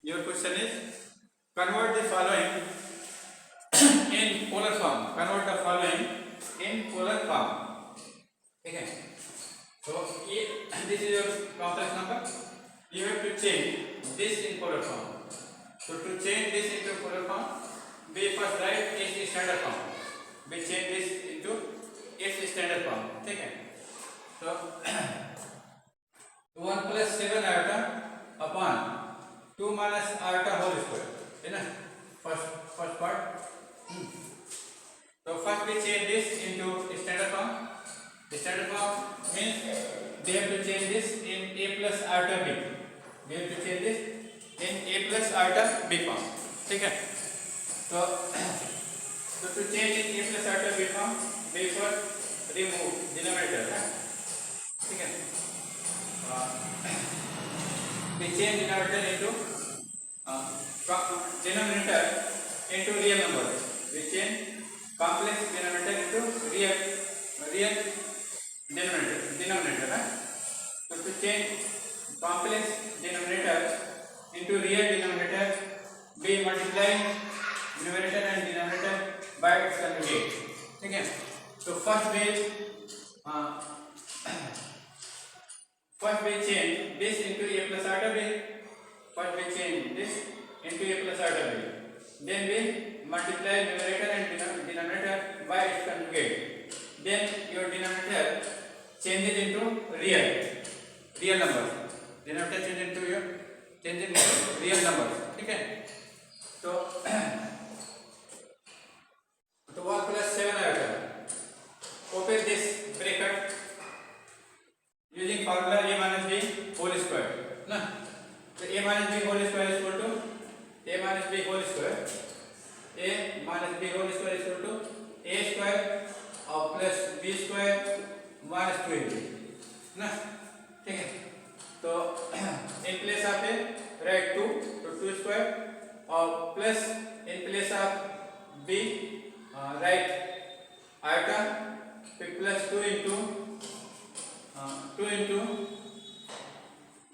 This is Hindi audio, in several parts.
Your question is convert the following in polar form. Convert the following in polar form. Okay. So this is your complex number. You have to change this in polar form. So to change this into polar form, we first write its standard form. We change this into its standard form. Okay. So 1 plus 7 iota upon 2 minus iota whole square. Enough. First part. So first we change this into standard form. The standard form means we have to change this in a plus iota b. We have to change this in a plus iota b form. Okay. So to change in a plus iota b form, we first remove denominator. Okay. We change denominator into denominator into real number. We change complex denominator into real denominator. So to change complex denominator into real denominator, we multiply numerator and denominator by its conjugate. Okay. So first we change this into a plus iota b. First we change this into a plus iota b. Then we multiply numerator and denominator by its conjugate. Then your denominator changes into real number. Denominator changes into real number. Okay. So 1 plus 7 iota. Open this bracket using formula a minus b whole square. No? So a minus b whole square is equal to a minus b whole square. A minus b whole square is equal to a square plus b square minus 2ab. ना ठीक है. तो in place of a write 2, तो 2 square और plus in place of b write iota plus 2 into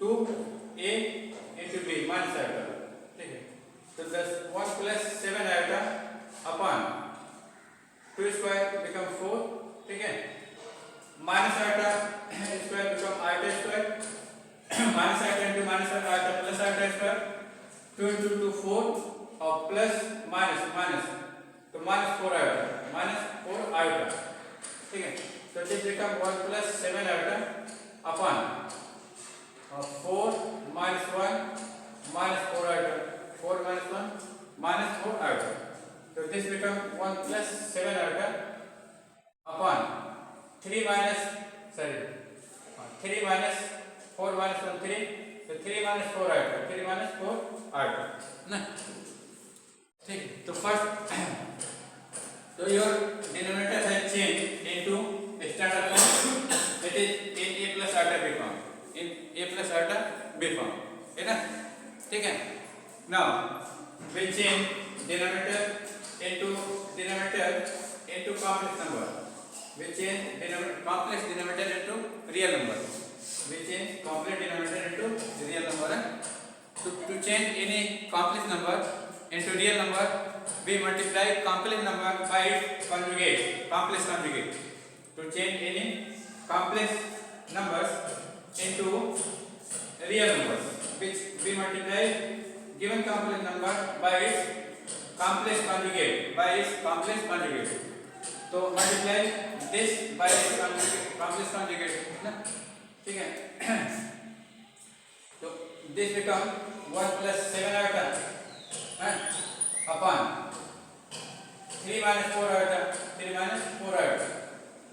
2a into b minus iota. ठीक है. So thus 1 plus 7 iota upon 2 square become 4. ठीक है. Minus iota square become iota square. Minus iota into minus iota plus iota square. 2 into 2 4 or plus minus. So minus 4 iota. Minus 4 iota. ठीक है. So this become 1 plus 7 iota upon 4 minus 1 minus 4 iota. 4 minus 1 minus 4 iota. So this become 1 plus 7 iota upon 3 minus 4 minus 1 3. So 3 minus 4 iota. 3 minus 4 iota. ना ठीक है. तो first so your denominator has changed into standard form. It is in a plus iota b form. In a plus iota b form. है ना. ठीक है. Now we change denominator into complex number. We change complex denominator into real number. We change complex denominator into real number. To change any complex number into real number, we multiply complex number by its conjugate. Complex conjugate. To change any complex numbers into real numbers, which we multiply given complex number by its complex conjugate. तो multiply this by its complex conjugate. ना ठीक है. तो this become 1 plus 7 iota upon 3 minus 4 iota.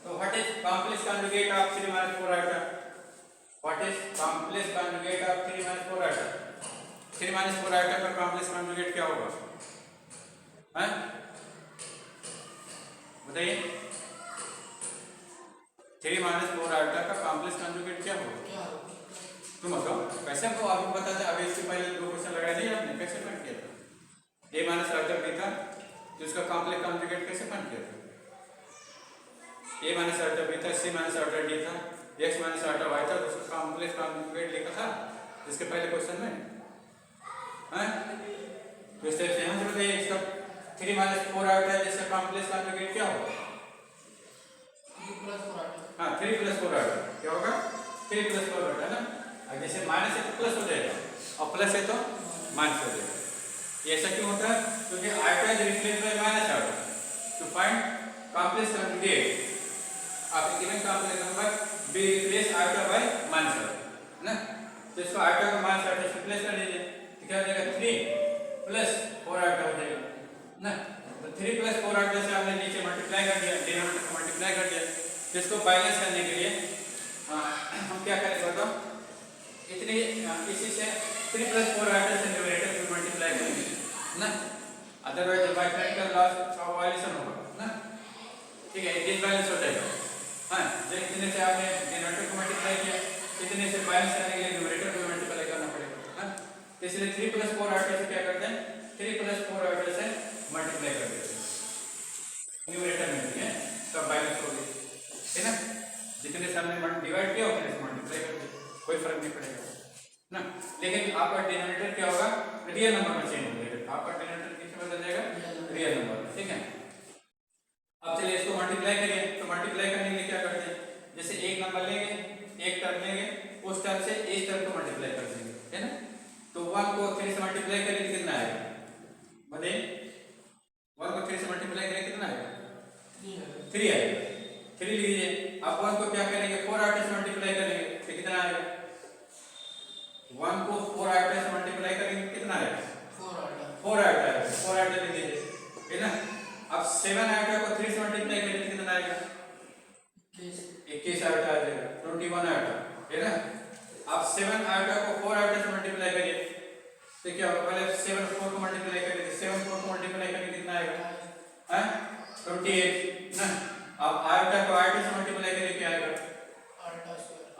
So what is complex conjugate of 3 minus 4 iota? What is complex conjugate of 3 minus 4 iota? 3 minus 4 iota का complex conjugate क्या होगा? हैं? बताइए. 3 minus 4 iota का complex conjugate क्या होगा? तुम बताओ. कैसे हमको आपको पता था? अभी इसके पहले 2 क्वेश्चन लगाए नहीं आपने? कैसे फाइंड किया था? a minus iota b था, तो इसका complex conjugate कैसे फाइंड किया था? a minus iota b था, c minus iota d था, x minus iota y था, तो उसका complex conjugate लिखा था इसके पहले क्वेश्चन में. हैं? तो इस टाइप से यहाँ से बताइए इसका 3 माइनस 4 आयोटा है जिसका कॉम्प्लेक्स कॉन्जुगेट क्या होगा? 3 प्लस 4 आयोटा। हाँ 3 प्लस 4 आयोटा क्या होगा? 3 प्लस 4 आयोटा ना। अब जैसे माइनस है तो प्लस हो जाएगा और प्लस है तो माइनस हो जाएगा। ये ऐसा क्यों होता है? क्योंकि iota is replaced by minus iota. To find complex conjugate आप given complex number be replace iota by minus iota ना। तो इसको आयोटा को माइनस आयोटा से रिप्लेस कर दीजिए तो क्या हो जाएगा? 3 प्लस 4 आयोटा हो जाएगा ना। तो 3 प्लस 4 आयोटा से हमने नीचे मल्टीप्लाई कर दिया, डिनोमिनेटर को मल्टीप्लाई कर दिया। तो इसको बैलेंस करने के लिए हम क्या करेंगे बताओ? इतनी इसी से 3 प्लस 4 आयोटा से न्यूमरेटर को मल्टीप्लाई करेंगे ना, अदरवाइज मैथमेटिकल लॉस का वायलेशन होगा ना। ठीक है, डिसबैलेंस हो जाएगा। हाँ, जो इतने से आपने डिनोमिनेटर को मल्टीप्लाई किया, इतने से बैलेंस करने के लिए न्यूमरेटर को मल्टीप्लाई करना पड़ेगा ना। तो इसलिए 3 प्लस 4 आयोटा से क्या करते हैं? 3 प्लस 4 आयोटा से मल्टीप्लाई कर देते हैं, न्यूमरेटर में भी है सब बैलेंस हो गया है ना। जितने से हमने डिवाइड किया उतने से मल्टीप्लाई कर दिया, कोई फर्क नहीं पड़ेगा ना। लेकिन आपका डिनोमिनेटर क्या होगा? रियल नंबर में चेंज हो जाएगा। आपका डिनोमिनेटर किस में बदल जाएगा? Real number. ठीक है, अब चलिए इसको मल्टीप्लाई करिए। तो मल्टीप्लाई करने के लिए क्या करते हैं? जैसे एक नंबर लेंगे, एक टर्म लेंगे, उस टर्म से इस टर्म को मल्टीप्लाई कर देंगे है ना। तो 1 को 3 से मल्टीप्लाई करें तो कितना आएगा? बताइए 1 को 3 से मल्टीप्लाई करें कितना आएगा? 3 आएगा। 3 लीजिए। अब 1 को क्या करेंगे? 4 आयोटा से मल्टीप्लाई करेंगे तो कितना आएगा? 1 को 4 आयोटा से मल्टीप्लाई करेंगे कितना आएगा? 4 आयोटा आएगा। 4 आयोटा ले लीजिए है ना। अब 7 आयोटा को 3 से मल्टीप्लाई करें तो कितना आएगा? 21 आयोटा आ जाएगा, 21 आयोटा है ना। अब 7 आयोटा को 4 आयोटा से मल्टीप्लाई करिए तो क्या होगा? पहले 7 4 को मल्टीप्लाई करें तो 7 4 को मल्टीप्लाई करें कितना आएगा? हैं 28 ना। अब आयोटा को आयोटा से मल्टीप्लाई करें क्या आएगा?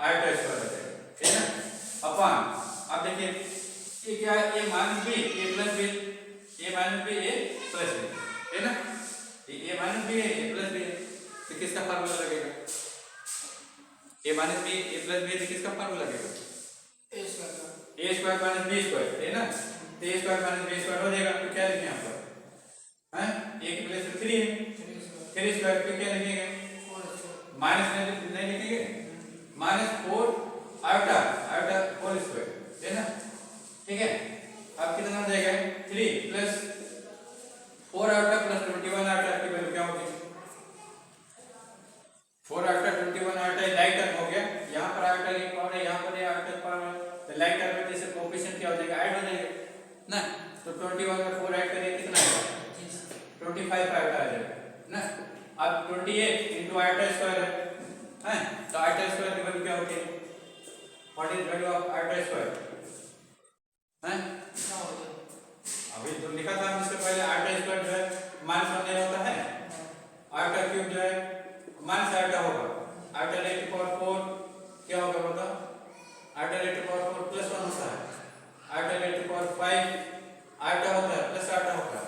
आयोटा स्क्वायर आ जाएगा है ना। अपन अब देखिए ये क्या है? a minus b, a plus b, a minus b, a plus b है ना। ये a माइनस b है, a प्लस b है, तो किसका फार्मूला लगेगा? a minus b, a plus b है तो किसका फार्मूला लगेगा? a square minus b square है ना। तो a square minus b square हो जाएगा। तो क्या लिखें यहाँ पर? हैं a की प्लेस में 3 है, 3 स्क्वायर पे क्या लिखेंगे? माइनस नहीं लिखेंगे, minus 4 iota, iota whole square है ना। ठीक है, अब कितना हो जाएगा? 3 प्लस 4 आयोटा प्लस 21 आयोटा की वैल्यू क्या होगी? 4 आयोटा 21 आयोटा लाइक टर्म हो गया। यहाँ पर आयोटा की पावर है, यहाँ पर आयोटा पावर है, तो लाइक टर्म में जैसे कोएफिशिएंट क्या हो जाएगा? ऐड हो जाएगा ना। तो 21 में 4 ऐड करिए कितना आएगा? 25 आयोटा आ जाएगा ना। अब 28 into आयोटा स्क्वायर है, तो आयोटा स्क्वायर की वैल्यू क्या होती है? What is value of iota square? हैं अभी तो लिखा था इससे पहले आयोटा स्क्वायर जो है -1 होता है, आयोटा क्यूब जो है माइनस आयोटा होगा। आयोटा रेट टू पावर 4 क्या होगा बताओ? Iota raised to power 4 plus 1 होता है, iota raised to power 5 iota होता है प्लस आयोटा होता है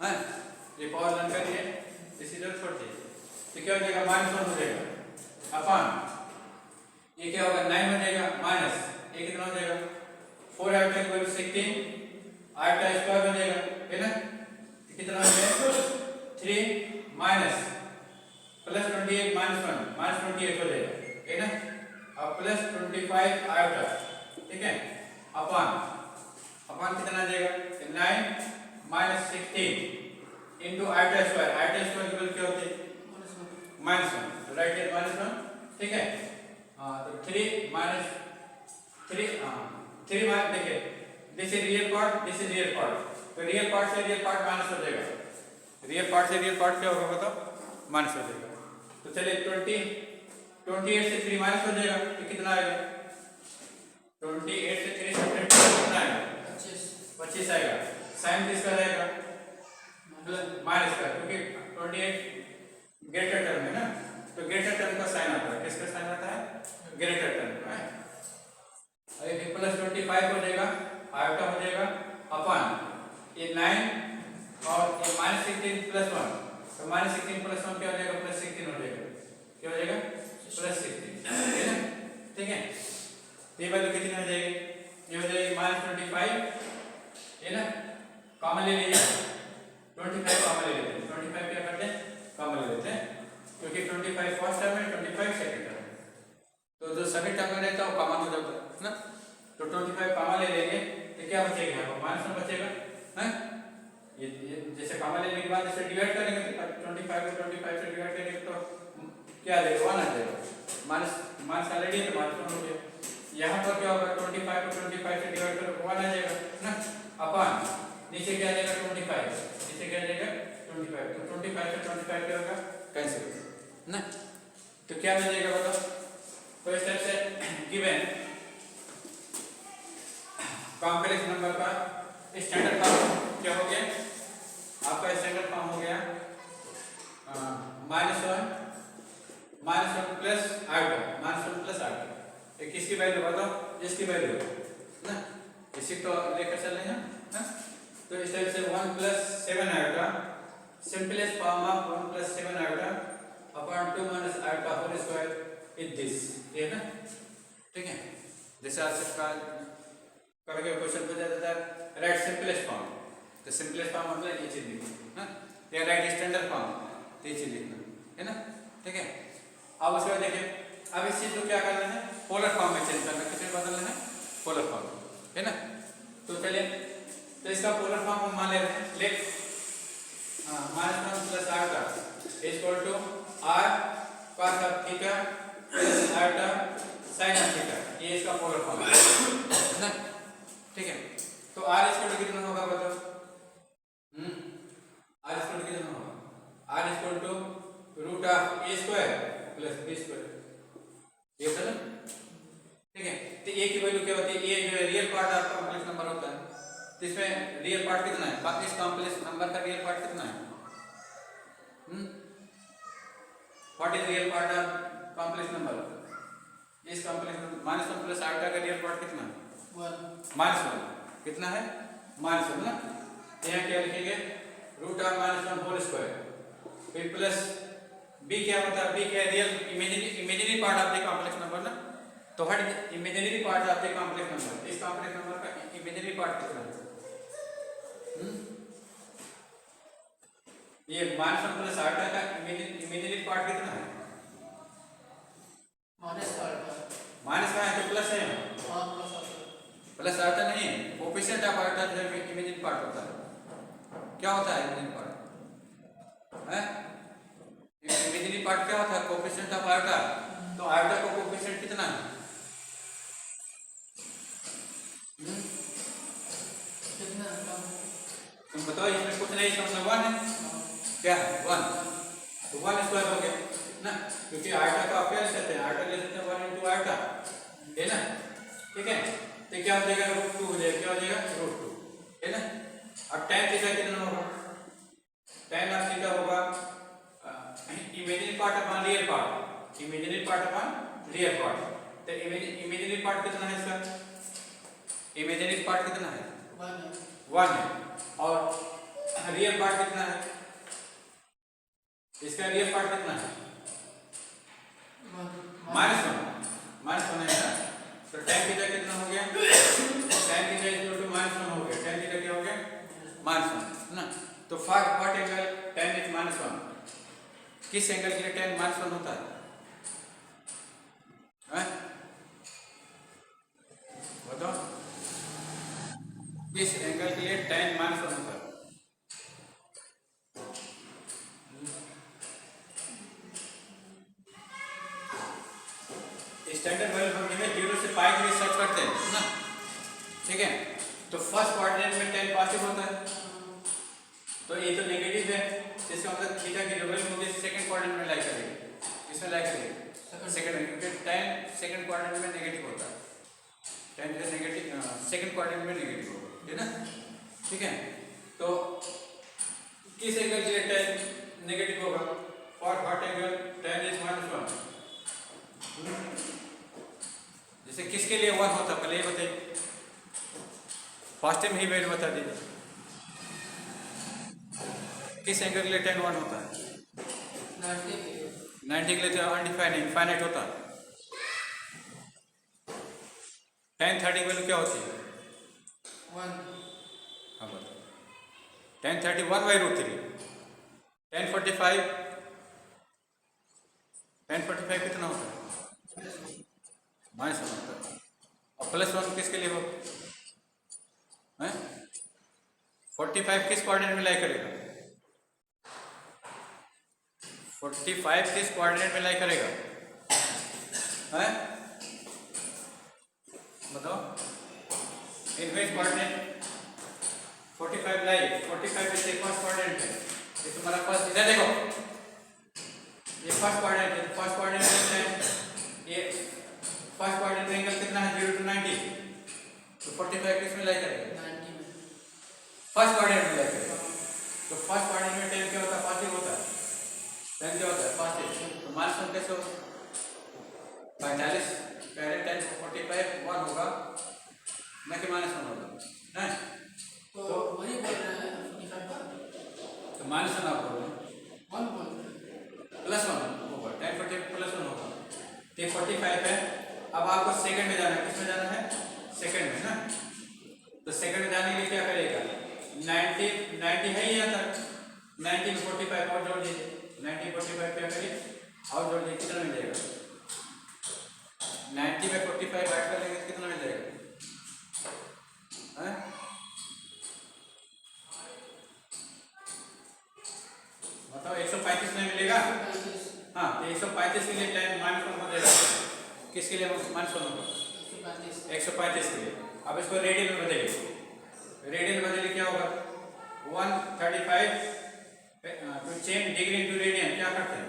हैं। ये पावर लन करिए, इसी तरह छोड़ दीजिए तो क्या हो जाएगा? -1 हो जाएगा अपन ये क्या होगा? 9 हो जाएगा माइनस ये कितना हो जाएगा? 4 आयोटा की वैल्यू 16 आयोटा स्क्वायर हो जाएगा है ना। तो कितना हो जाएगा? 3 माइनस प्लस 28 माइनस 1 माइनस 28 हो जाएगा है ना। अब प्लस 25 आयोटा ठीक है अपन कितना आ जाएगा? 9 minus 16 into iota square. Iota square की वैल्यू क्या होती है? -1, तो राइट हैंड -1 ठीक है। तो 3 माइनस 3 3 माइनस देखिए this is real part, this is real part, तो रियल पार्ट से रियल पार्ट माइनस हो जाएगा। रियल पार्ट से रियल पार्ट क्या होगा बताओ? माइनस हो जाएगा। तो चलिए 28 से 3 माइनस हो जाएगा तो कितना आएगा? 28 से 3 सब्ट्रैक्ट कितना आएगा? 25 आएगा। साइन किसका रहेगा? माइनस का, क्योंकि 28 ग्रेटर टर्म है ना, तो ग्रेटर टर्म का साइन आता है। किसका साइन आता है? ग्रेटर टर्म का है। अरे प्लस 25 हो जाएगा, आयोटा हो जाएगा अपन ये 9 और ये -16 प्लस 1, तो -16 प्लस 1 क्या हो जाएगा? +16 हो जाएगा। क्या हो जाएगा? +16 है ना। ठीक है, ये वैल्यू कितनी हो जाएगी? ये हो जाएगी -25 है ना कॉमन ले लीजिए 25 कॉमन ले लेते हैं 25 क्या करते हैं कॉमन ले लेते हैं क्योंकि 25 फर्स्ट टर्म है 25 सेकंड टर्म है तो जो सभी टर्म में रहता है वो कॉमन हो जाता है ना तो 25 कॉमन ले लेंगे तो क्या बचेगा यहाँ पर माइनस में बचेगा है ये जैसे कॉमन लेने के बाद इसे डिवाइड करेंगे तो 25 को 25 से डिवाइड करेंगे तो क्या आ जाएगा 1 आ जाएगा माइनस माइनस ऑलरेडी है तो माइनस 1 हो गया यहाँ पर क्या होगा 25 को 25 से डिवाइड करो 1 आ जाएगा ना अपन नीचे क्या आ जाएगा 25 नीचे क्या आ जाएगा 25 तो 25 से 25 क्या होगा कैंसिल ना तो क्या मिल जाएगा बताओ तो इस तरह से गिवन कॉम्प्लेक्स नंबर का स्टैंडर्ड फॉर्म क्या हो गया आपका स्टैंडर्ड फॉर्म हो गया -1 प्लस आइटा -1 प्लस आइटा ये किसकी वैल्यू बताओ इसकी वैल्यू ना इसी तो लेकर चल रहे हैं ना तो इस तरह से 1 plus 7 iota simplest form of 1 plus 7 iota upon 2 minus iota whole square is this ये ना ठीक है जैसे आपका कभी क्वेश्चन पूछा जाता है राइट सिंपलेस्ट फॉर्म तो सिंपलेस्ट फॉर्म मतलब ये चीज लिखना ना या राइट स्टैंडर्ड फॉर्म तो ये चीज लिखना है ना ठीक है अब उसके बाद देखिए अब इस चीज को क्या करना है पोलर फॉर्म में चेंज करना किसे बदलना है पोलर फॉर्म है ना तो चलिए तो इसका पोलर फॉर्म हम मान ले रहे हैं let -1 plus iota equal to r cos of theta plus iota sin of theta ये इसका पोलर फॉर्म है ना ठीक है तो r इक्वल टू कितना होगा बताओ r इक्वल टू कितना होगा r equal to root of a square plus b square ये होता है ठीक है तो a की वैल्यू क्या होती है a जो है real part of complex number होता है तो इसमें रियल पार्ट कितना है बाकी इस कॉम्प्लेक्स नंबर का रियल पार्ट कितना है what is real part of complex number इस कॉम्प्लेक्स नंबर -1 प्लस आइटा का रियल पार्ट कितना है 1 कितना है -1 ना यहाँ क्या लिखेंगे रूट ऑफ -1 होल स्क्वायर फिर प्लस b क्या होता है b क्या real imaginary part of the complex number ना तो what imaginary part of the complex number इस कॉम्प्लेक्स नंबर का इमेजिनरी पार्ट कितना है ये -1 प्लस आइटा का इमेजिनरी पार्ट कितना है माइनस का है तो प्लस है प्लस आइटा नहीं है कोएफिशिएंट ऑफ आइटा जो इमेजिनरी पार्ट होता है क्या होता है इमेजिनरी पार्ट है इमेजिनरी पार्ट क्या होता है कोएफिशिएंट ऑफ आइटा तो आइटा का कोएफिशिएंट कितना है तुम बताओ इसमें कुछ नहीं समझ 1 है क्या 1 तो 1 स्क्वायर हो गया ना क्योंकि आइटा का आप क्या ले सकते हैं आइटा ले सकते हैं 1 into आइटा है ना ठीक है तो क्या हो जाएगा √2 हो जाएगा क्या हो जाएगा √2 है ना अब tan थीटा कितना होगा tan ऑफ थीटा होगा imaginary part upon real part imaginary part upon real part तो इमेजिनरी पार्ट कितना है इसका इमेजिनरी पार्ट कितना है 1 है और रियल पार्ट कितना है इसका रियल पार्ट कितना है -1 है ना तो tan थीटा कितना हो गया tan थीटा इक्वल टू -1 हो गया tan थीटा क्या हो गया -1 ना तो व्हाट एंगल tan इज -1 किस एंगल के लिए tan -1 होता है बताओ किस एंगल के लिए tan -1 होता है स्टैंडर्ड वैल्यू हम में 0 से पाई के लिए सर्च करते हैं ना ठीक है तो फर्स्ट कोऑर्डिनेट में tan पॉजिटिव होता है तो ये तो नेगेटिव है इसका मतलब थीटा की जो वैल्यू होगी सेकंड कोऑर्डिनेट में लाई करेगी इसमें लाई करेगी सेकंड में क्योंकि tan सेकंड कोऑर्डिनेट में नेगेटिव होता है tan जो नेगेटिव सेकंड कोऑर्डिनेट में नेगेटिव होगा है ना ठीक है तो किस एंगल के लिए tan नेगेटिव होगा for what angle tan is -1 जैसे किसके लिए 1 होता पहले ये बताइए फर्स्ट टाइम ही वैल्यू बता दीजिए किस एंगल के लिए tan 1 होता है 90 के लिए तो अनडिफाइंड इनफाइनाइट होता है tan 30 की वैल्यू क्या होती है 1 हाँ बताओ 1030 1 by root 3, 1045 कितना होता है? माइनस 1 होता है। और प्लस 1 किसके लिए हो? 45 किस कोऑर्डिनेट में लाई करेगा? 45 किस कोऑर्डिनेट में लाई करेगा? बताओ। In which coordinate 45 lie? 45 is the first coordinate है। ये तुम्हारा फर्स्ट, इधर देखो, ये फर्स्ट कोऑर्डिनेट है। फर्स्ट कोऑर्डिनेट है, ये फर्स्ट कोऑर्डिनेट एंगल कितना है? 0 to 90। तो 45 किस में लाई करेगा? 90 में। फर्स्ट कोऑर्डिनेट में लाई करेगा। तो फर्स्ट कोऑर्डिनेट में tan क्या होता है? पॉजिटिव होता है। tan क्या होता है? पॉजिटिव। तो माइनस 1 कैसे होगा? 45 पहले tan 45 1 होगा, ना कि माइनस 1 होगा? नहीं, तो वही बोल रहे हैं 45 का तो माइनस 1 आप बोल रहे हैं, 1 बोल रहे हैं। प्लस 1 होगा। tan 45 प्लस 1 होगा। तो 45 है। अब आपको सेकंड में जाना है। किस में जाना है? सेकंड में ना। तो सेकंड में जाने के लिए क्या करेगा? 90 है ही यहाँ तक। 90 में 45 और जोड़ दीजिए। 90 45 क्या करिए? और जोड़ दीजिए, कितना मिल जाएगा? 90 में 45 ऐड कर लेंगे तो कितना मिल जाएगा? बताओ। 135 में मिलेगा। हाँ, तो 135 के लिए tan माइनस 1 हो जाएगा। किसके लिए माइनस 1 होगा? 135 के लिए। अब इसको रेडियन में बदलिए। रेडियन में बदलिए क्या होगा? 135 to change degree into radian क्या करते हैं?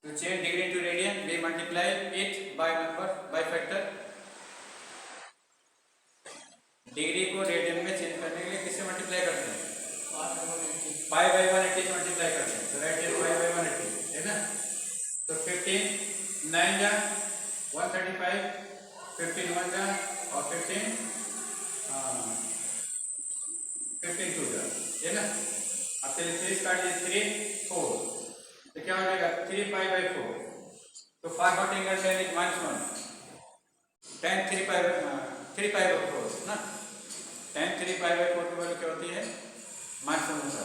To change degree into radian we multiply it by number by factor. Degree को रेडियन में चेंज करने के लिए किससे मल्टीप्लाई करते हैं? पाई बाई 180 से मल्टीप्लाई करते हैं। तो राइट हैंड पाई बाई 180 है ना। तो 15 9 जा 135, 15 1 जा और 15 2 जा, है ना। अब चलिए 3 काट दिए, 3 4 तो क्या हो जाएगा? 3 पाई बाई 4। तो forward angle tan is -1 tan 3 pi by 4 ना। tan 3 पाई बाई 4 की वैल्यू क्या होती है? -1 होता है।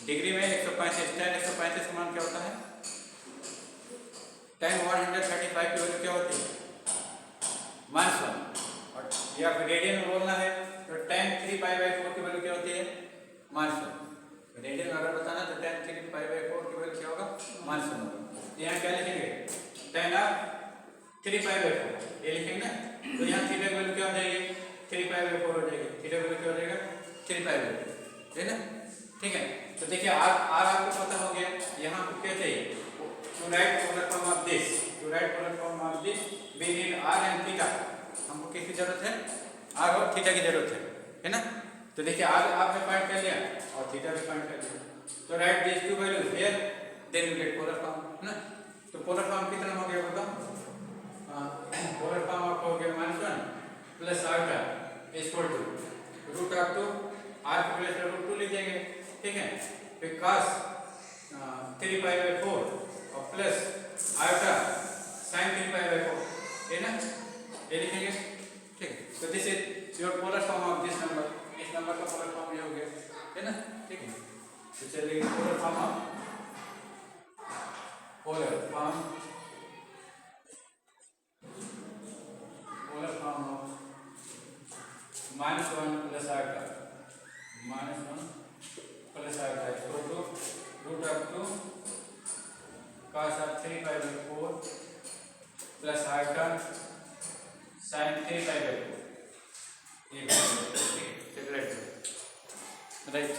डिग्री में 135 tan 135 का मान क्या होता है? tan 135 की वैल्यू क्या होती है? -1। और या फिर रेडियन में बोलना है तो tan 3 पाई बाई 4 की वैल्यू क्या होती है? -1। रेडियन अगर बताना तो tan 3 पाई बाई 4 की वैल्यू क्या होगा? -1 होगा। यहाँ क्या लिखेंगे? tan 3 पाई बाई 4 ये लिखेंगे ना। तो यहाँ थीटा की वैल्यू क्या हो जाएगी? 3 पाई बाई 4 हो जाएगी। थीटा की वैल्यू क्या हो जाएगा? 3 पाई बाई 4, है ना। ठीक है। तो देखिए आर आपको पता हो गया। यहाँ आपको क्या चाहिए? To write polar form of this, to write polar form of this we need R and theta. हमको किसकी जरूरत है? आर और थीटा की जरूरत है ना। तो देखिए आर आपने फाइंड कर लिया और थीटा भी फाइंड कर लिया। तो write this two values here then you get polar form, है ना। तो पोलर फॉर्म कितना हो गया बताओ? पोलर फॉर्म आपका हो गया -1 plus alpha equal to root of 2 R की प्लेस में रूट 2 लिख देंगे। ठीक है। फिर cos 3 पाई बाई 4 और plus alpha sin 3 pi by 4, है ना। ये लिखेंगे। ठीक है। तो this is your polar form of this number. इस नंबर का पोलर फॉर्म ये हो गया, है ना। ठीक है। तो चलिए polar form of polar form of -1 plus alpha -1 plus alpha equal to root of 2 cos of 3 pi by 4 plus alpha sin 3 pi by 4। ये राइट।